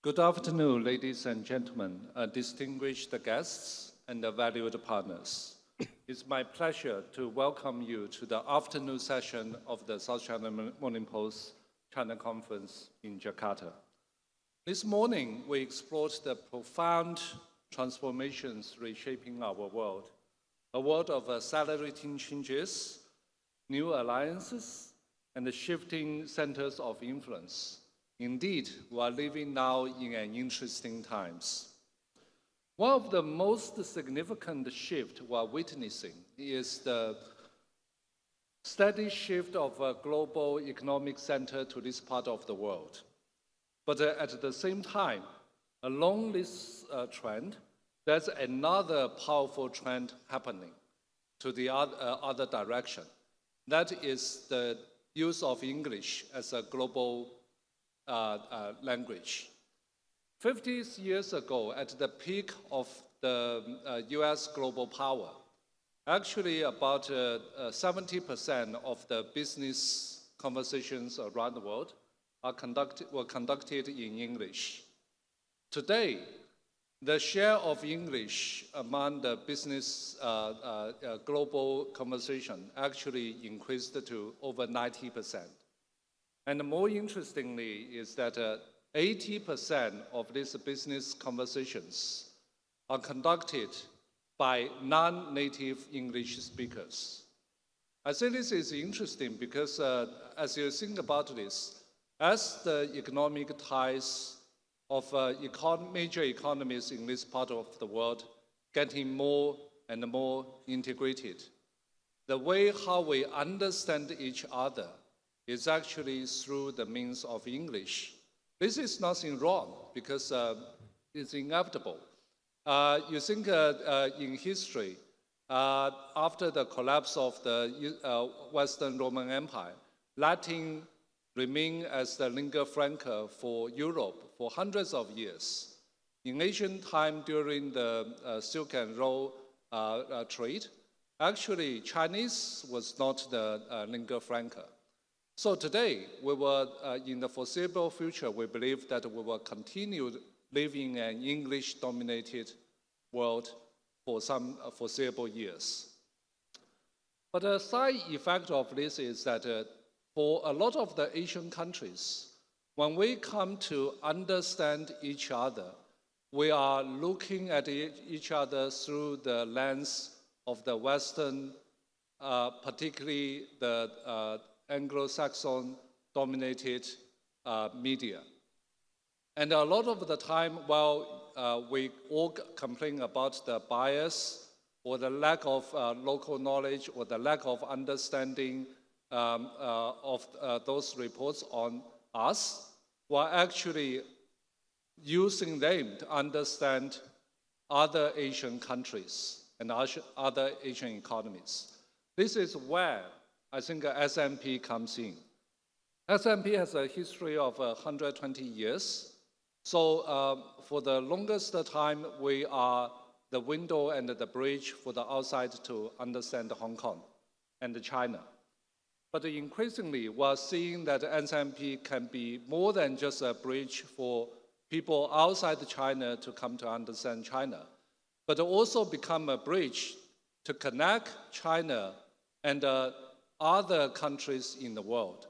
Good afternoon, ladies and gentlemen, distinguished guests and valued partners. It's my pleasure to welcome you to the afternoon session of the South China Morning Post China Conference in Jakarta. This morning, we explored the profound transformations reshaping our world, a world of accelerating changes, new alliances, and shifting centers of influence. Indeed, we are living now in an interesting times. One of the most significant shifts we are witnessing is the steady shift of a global economic center to this part of the world. But at the same time, along this trend, there's another powerful trend happening to the other direction. That is the use of English as a global language. 50 years ago, at the peak of the US global power, actually about 70% of the business conversations around the world were conducted in English. Today, the share of English among the business global conversation actually increased to over 90%. And more interestingly is that 80% of these business conversations are conducted by non-native English speakers. I say this is interesting because as you think about this, as the economic ties of major economies in this part of the world getting more and more integrated, the way how we understand each other is actually through the means of English. This is nothing wrong because it's inevitable. You think in history, after the collapse of the Western Roman Empire, Latin remained as the lingua franca for Europe for hundreds of years. In ancient time, during the Silk and Road trade, actually Chinese was not the lingua franca. So today, in the foreseeable future, we believe that we will continue living in an English-dominated world for some foreseeable years. But a side effect of this is that for a lot of the Asian countries, when we come to understand each other, we are looking at each other through the lens of the Western, particularly the Anglo-Saxon dominated media. And a lot of the time, while we all complain about the bias or the lack of local knowledge or the lack of understanding of those reports on us, we're actually using them to understand other Asian countries and other Asian economies. This is where I think SMP comes in. SMP has a history of 120 years. So for the longest time, we are the window and the bridge for the outside to understand Hong Kong and China. But increasingly, we're seeing that SMP can be more than just a bridge for people outside China to come to understand China, but also become a bridge to connect China and other countries in the world.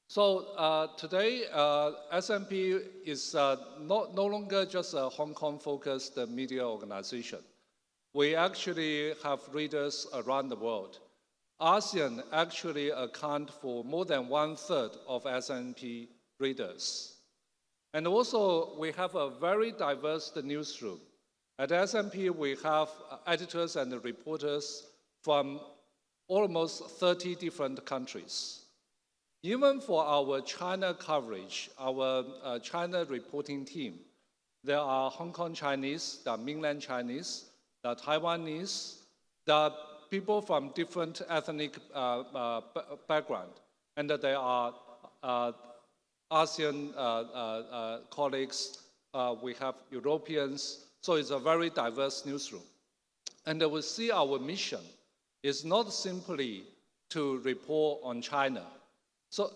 So today, SMP is no longer just a Hong Kong-focused media organization. We actually have readers around the world. ASEAN actually account for more than 1/3 of SMP readers. And also, we have a very diverse newsroom. At SMP, we have editors and reporters from almost 30 different countries. Even for our China coverage, our China reporting team, there are Hong Kong Chinese, there are mainland Chinese, there are Taiwanese, there are people from different ethnic background, and there are ASEAN colleagues, we have Europeans, so it's a very diverse newsroom. And we see our mission is not simply to report on China. So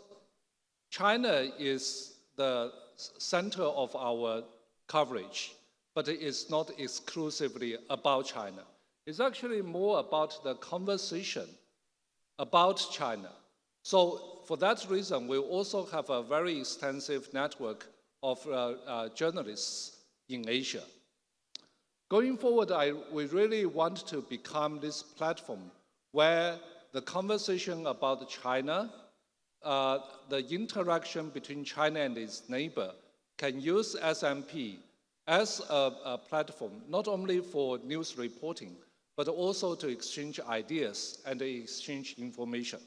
China is the center of our coverage, but it is not exclusively about China. It's actually more about the conversation about China. So for that reason, we also have a very extensive network of journalists in Asia. Going forward, we really want to become this platform where the conversation about China, the interaction between China and its neighbor, can use SMP as a platform, not only for news reporting, but also to exchange ideas and exchange information.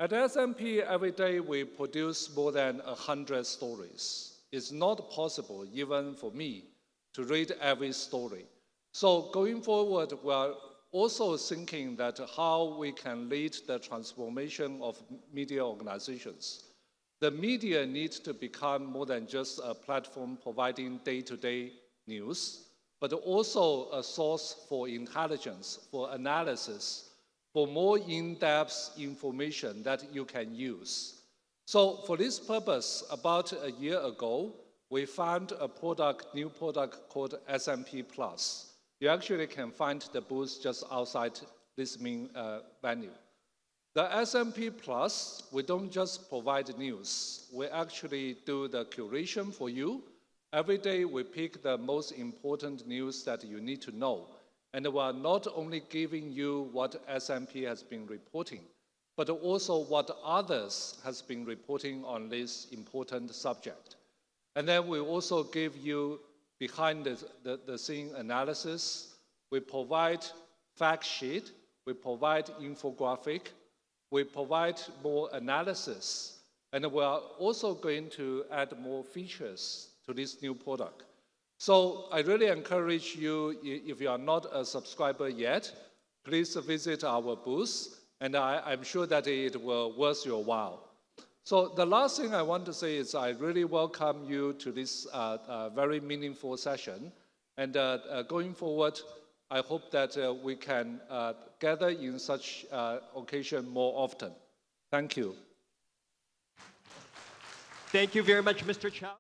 At SMP, every day we produce more than 100 stories. It's not possible, even for me, to read every story. So going forward, we're also thinking that how we can lead the transformation of media organizations. The media needs to become more than just a platform providing day-to-day news, but also a source for intelligence, for analysis, for more in-depth information that you can use. So for this purpose, about a year ago, we found a new product called SMP Plus. You actually can find the booth just outside this main venue. The SMP Plus, we don't just provide news. We actually do the curation for you. Every day we pick the most important news that you need to know. And we are not only giving you what SMP has been reporting, but also what others has been reporting on this important subject. And then we also give you behind the scene analysis. We provide fact sheet, we provide infographic, we provide more analysis, and we are also going to add more features to this new product. So I really encourage you, if you are not a subscriber yet, please visit our booth, and I'm sure that it will worth your while. So the last thing I want to say is I really welcome you to this very meaningful session. And going forward, I hope that we can gather in such occasion more often. Thank you. Thank you very much, Mr. Chow.